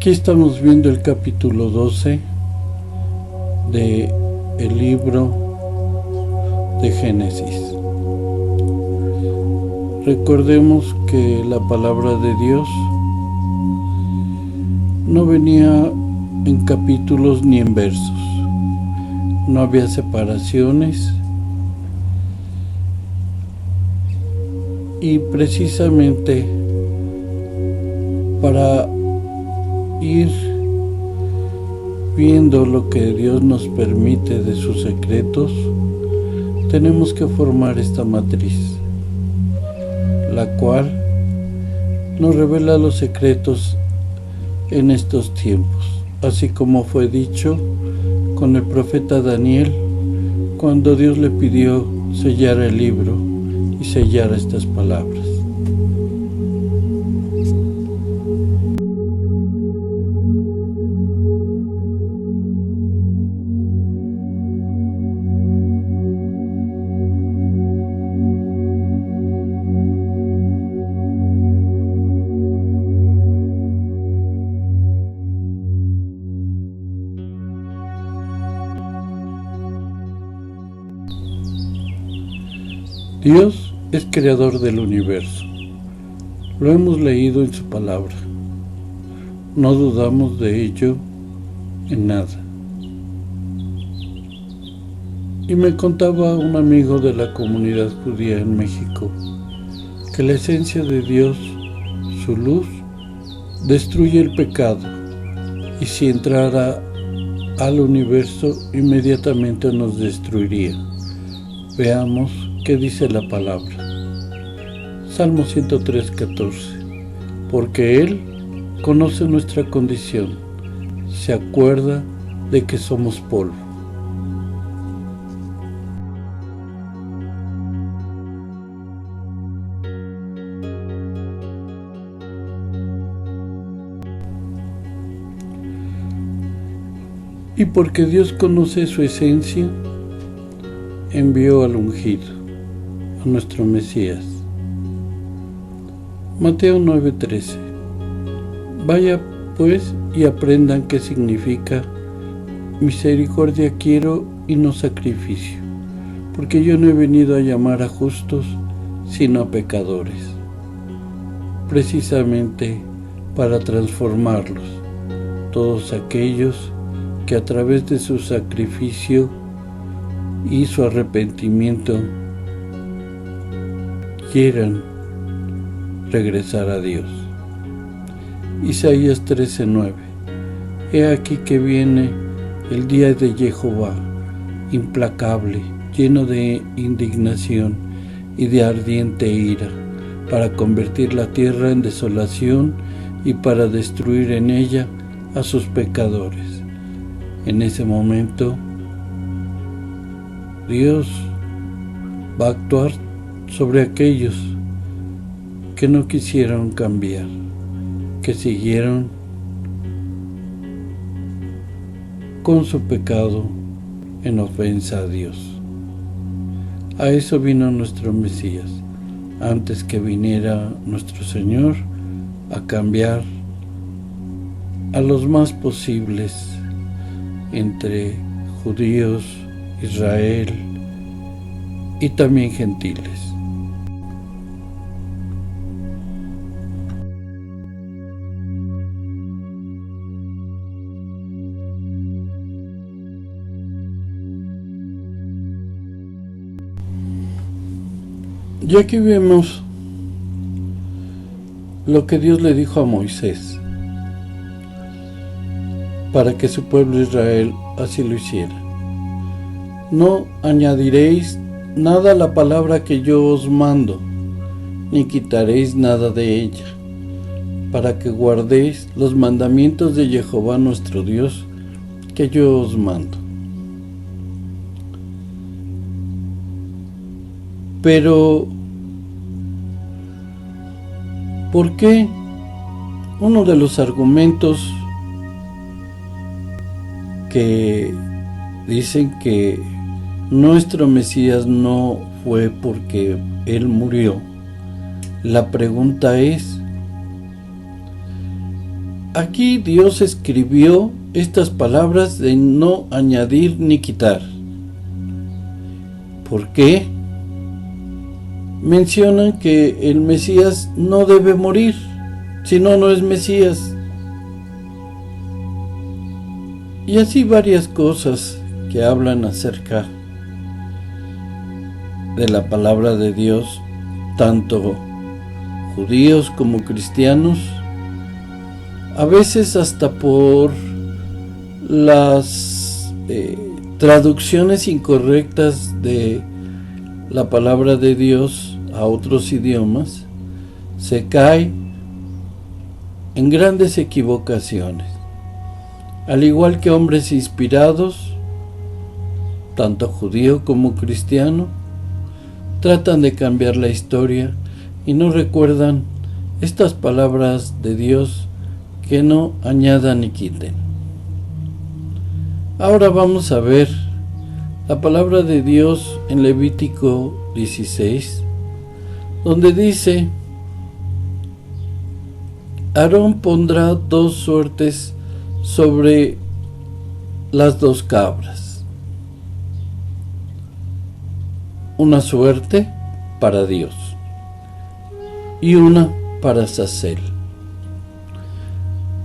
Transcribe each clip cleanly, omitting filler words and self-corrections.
Aquí estamos viendo el capítulo 12 de el libro de Génesis. Recordemos que la palabra de Dios no venía en capítulos ni en versos. No había separaciones. Y precisamente para ir viendo lo que Dios nos permite de sus secretos, tenemos que formar esta matriz, la cual nos revela los secretos en estos tiempos, así como fue dicho con el profeta Daniel cuando Dios le pidió sellar el libro y sellar estas palabras. Dios es creador del universo. Lo hemos leído en su palabra. No dudamos de ello en nada. Y me contaba un amigo de la comunidad judía en México que la esencia de Dios, su luz, destruye el pecado, y si entrara al universo inmediatamente nos destruiría. Veamos ¿qué dice la palabra? Salmo 103:14. Porque Él conoce nuestra condición, se acuerda de que somos polvo. Y porque Dios conoce su esencia, envió al ungido, a nuestro Mesías. Mateo 9:13. Vaya pues y aprendan qué significa misericordia quiero y no sacrificio, porque yo no he venido a llamar a justos, sino a pecadores, precisamente para transformarlos, todos aquellos que a través de su sacrificio y su arrepentimiento quieran regresar a Dios. Isaías 13:9. He aquí que viene el día de Jehová, implacable, lleno de indignación y de ardiente ira, para convertir la tierra en desolación y para destruir en ella a sus pecadores. En ese momento, Dios va a actuar sobre aquellos que no quisieron cambiar, que siguieron con su pecado en ofensa a Dios. A eso vino nuestro Mesías, antes que viniera nuestro Señor a cambiar a los más posibles entre judíos, Israel y también gentiles. Y aquí vemos lo que Dios le dijo a Moisés para que su pueblo Israel así lo hiciera. No añadiréis nada a la palabra que yo os mando, ni quitaréis nada de ella, para que guardéis los mandamientos de Jehová nuestro Dios, que yo os mando. Pero, ¿por qué? Uno de los argumentos que dicen que nuestro Mesías no fue porque Él murió. La pregunta es, Aquí Dios escribió estas palabras de no añadir ni quitar. ¿Por qué? Mencionan que el Mesías no debe morir, si no, no es Mesías. Y así varias cosas que hablan acerca de la palabra de Dios, tanto judíos como cristianos, a veces hasta por las traducciones incorrectas de la palabra de Dios a otros idiomas, se cae en grandes equivocaciones. Al igual que hombres inspirados, tanto judío como cristiano, tratan de cambiar la historia y no recuerdan estas palabras de Dios que no añadan ni quiten. Ahora vamos a ver la palabra de Dios en Levítico 16, donde dice: Aarón pondrá 2 suertes sobre las 2 cabras, una suerte para Dios y una para Azazel.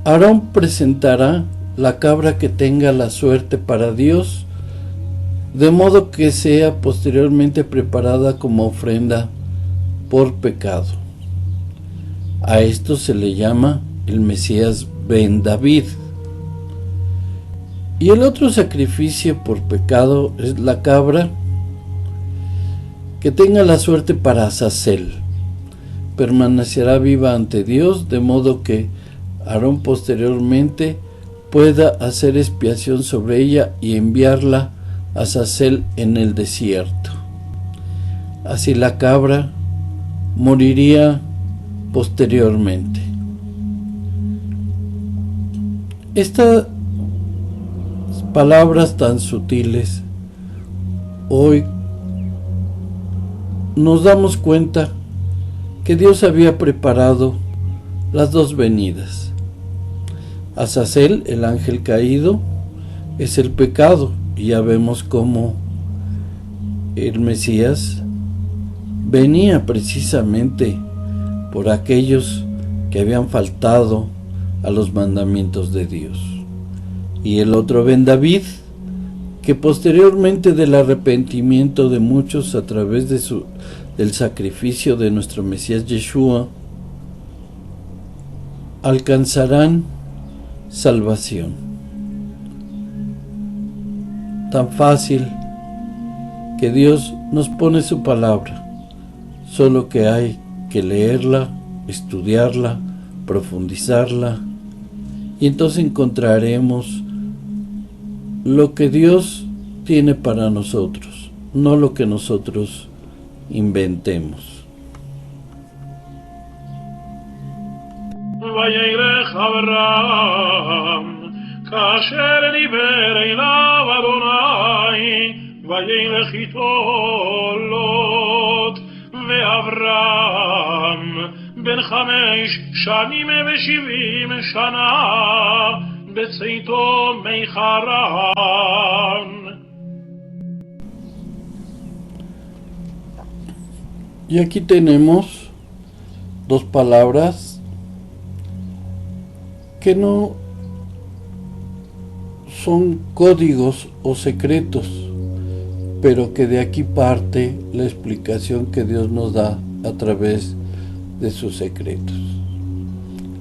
Aarón presentará la cabra que tenga la suerte para Dios, de modo que sea posteriormente preparada como ofrenda por pecado. A esto se le llama el Mesías Ben David. Y el otro sacrificio por pecado es la cabra que tenga la suerte para Azazel. Permanecerá viva ante Dios, de modo que Aarón posteriormente pueda hacer expiación sobre ella y enviarla a Azazel en el desierto. Así la cabra moriría posteriormente. Estas palabras tan sutiles, hoy nos damos cuenta que Dios había preparado las 2 venidas. Azazel, el ángel caído, es el pecado, y ya vemos cómo el Mesías venía precisamente por aquellos que habían faltado a los mandamientos de Dios. Y el otro Ben David, que posteriormente del arrepentimiento de muchos a través del sacrificio de nuestro Mesías Yeshua, alcanzarán salvación. Tan fácil que Dios nos pone su palabra, solo que hay que leerla, estudiarla, profundizarla, y entonces encontraremos lo que Dios tiene para nosotros, no lo que nosotros inventemos. וילך אברהם כאשר דיבר אליו אדוני וילך איתו לוט ואברהם בן 5 שנים ו70 שנה בצאתו מחרן. Y aquí tenemos 2 palabras que no son códigos o secretos, pero que de aquí parte la explicación que Dios nos da a través de sus secretos.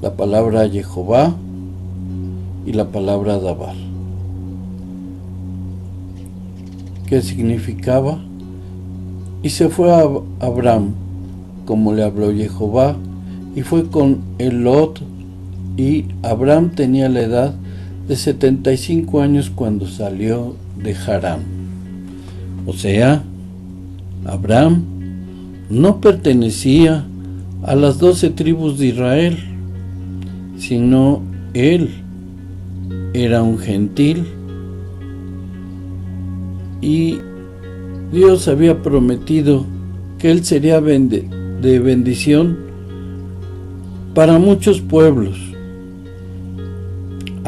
La palabra Jehová y la palabra Dabar. ¿Qué significaba? Y se fue a Abraham, como le habló Jehová, y fue con el Lot, y Abraham tenía la edad de 75 años cuando salió de Harán. O sea, Abraham no pertenecía a las 12 tribus de Israel, sino él era un gentil, y Dios había prometido que él sería de bendición para muchos pueblos,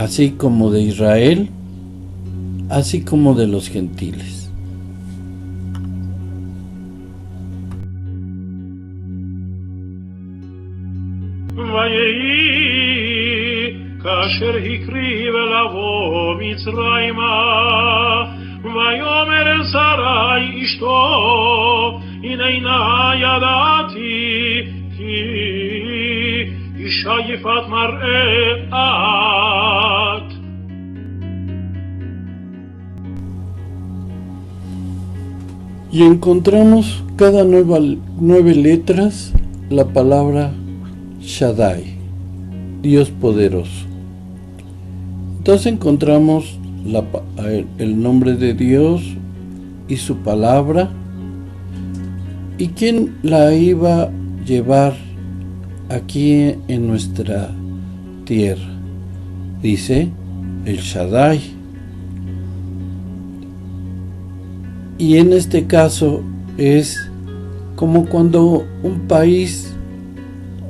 así como de Israel, así como de los gentiles. ויהי כאשר הקריב לבוא מצרימה, ויאמר אל שרי אשתו, הננה ידעתי כי אישה יפת מראה את. Y encontramos cada 9 letras la palabra Shaddai, Dios poderoso. Entonces encontramos el nombre de Dios y su palabra, y quién la iba a llevar aquí en nuestra tierra. Dice el Shaddai. Y en este caso es como cuando un país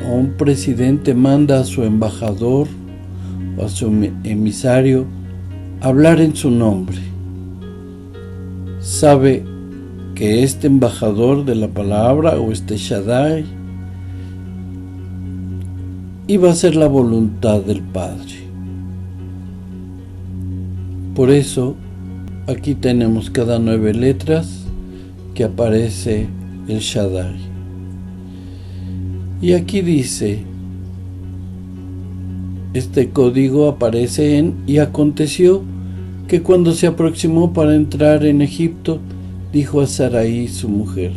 o un presidente manda a su embajador o a su emisario hablar en su nombre. Sabe que este embajador de la palabra o este Shaddai iba a hacer la voluntad del Padre. Por eso aquí tenemos cada 9 letras que aparece el Shaddai. Y aquí dice, este código aparece en: y aconteció que cuando se aproximó para entrar en Egipto, dijo a Sarai su mujer: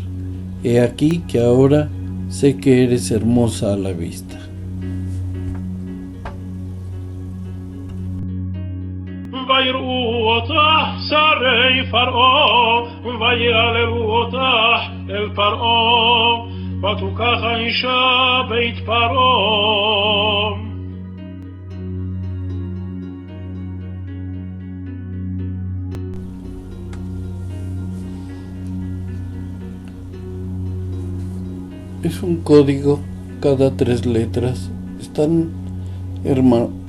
he aquí que ahora sé que eres hermosa a la vista. ויראו אותך שרי פרעה, ויעללו אותך אל פרעה, ותוקח האישה בית פרעה. Es un código, cada 3 letras están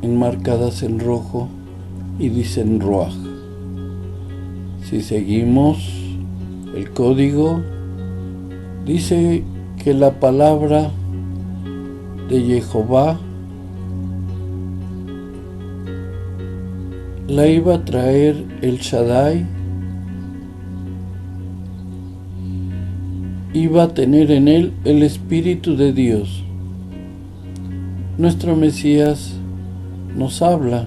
enmarcadas en rojo y dicen Ruach. Si seguimos el código, dice que la palabra de Jehová la iba a traer el Shaddai, iba a tener en él el Espíritu de Dios. Nuestro Mesías nos habla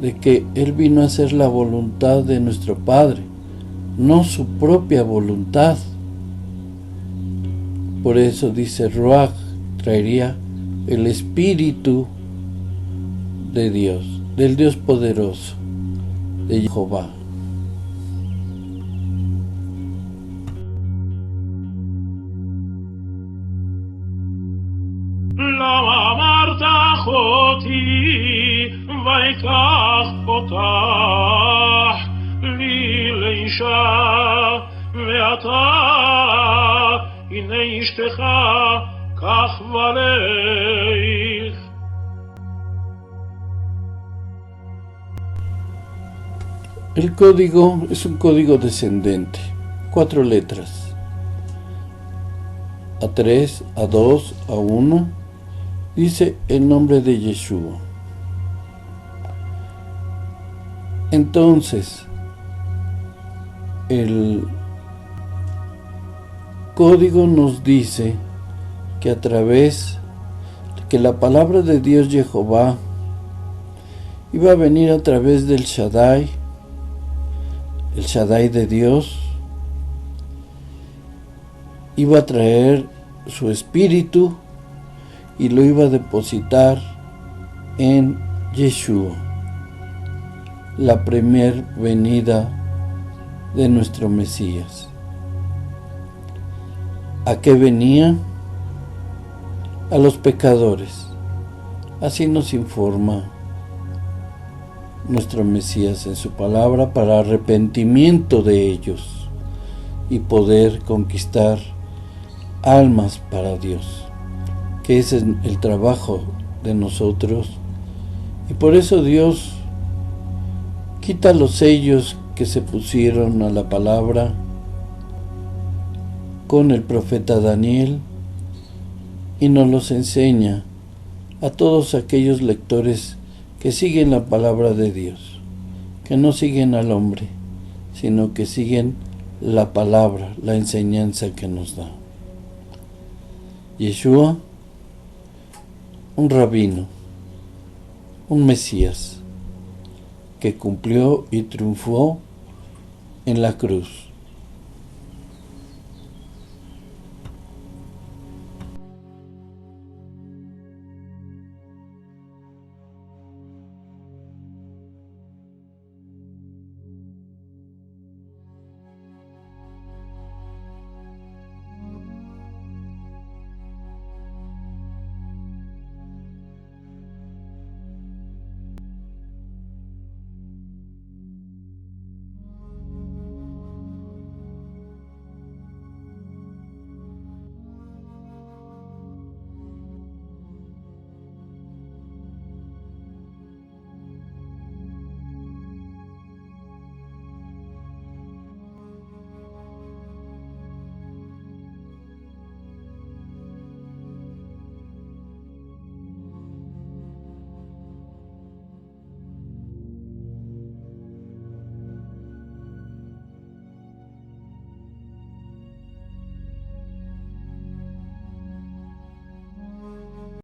de que Él vino a hacer la voluntad de nuestro Padre, no su propia voluntad. Por eso dice Ruach, traería el Espíritu de Dios, del Dios poderoso, de Jehová. למה אמרת אחותי ויקח אותך לי לאישה ואתה הנה אשתך כך ולך. El código es un código descendente, 4 letras, a 3, a 2, a 1, dice el nombre de Yeshua. Entonces, el código nos dice que a través de que la palabra de Dios Jehová iba a venir a través del Shaddai, el Shaddai de Dios, iba a traer su espíritu y lo iba a depositar en Yeshua, la primer venida de nuestro Mesías. ¿A qué venía? A los pecadores. Así nos informa nuestro Mesías en su palabra, para arrepentimiento de ellos y poder conquistar almas para Dios, que ese es el trabajo de nosotros Y por eso Dios quita los sellos que se pusieron a la palabra con el profeta Daniel y nos los enseña a todos aquellos lectores que siguen la palabra de Dios, que no siguen al hombre, sino que siguen la palabra, la enseñanza que nos da. Yeshua, un rabino, un Mesías, que cumplió y triunfó en la cruz.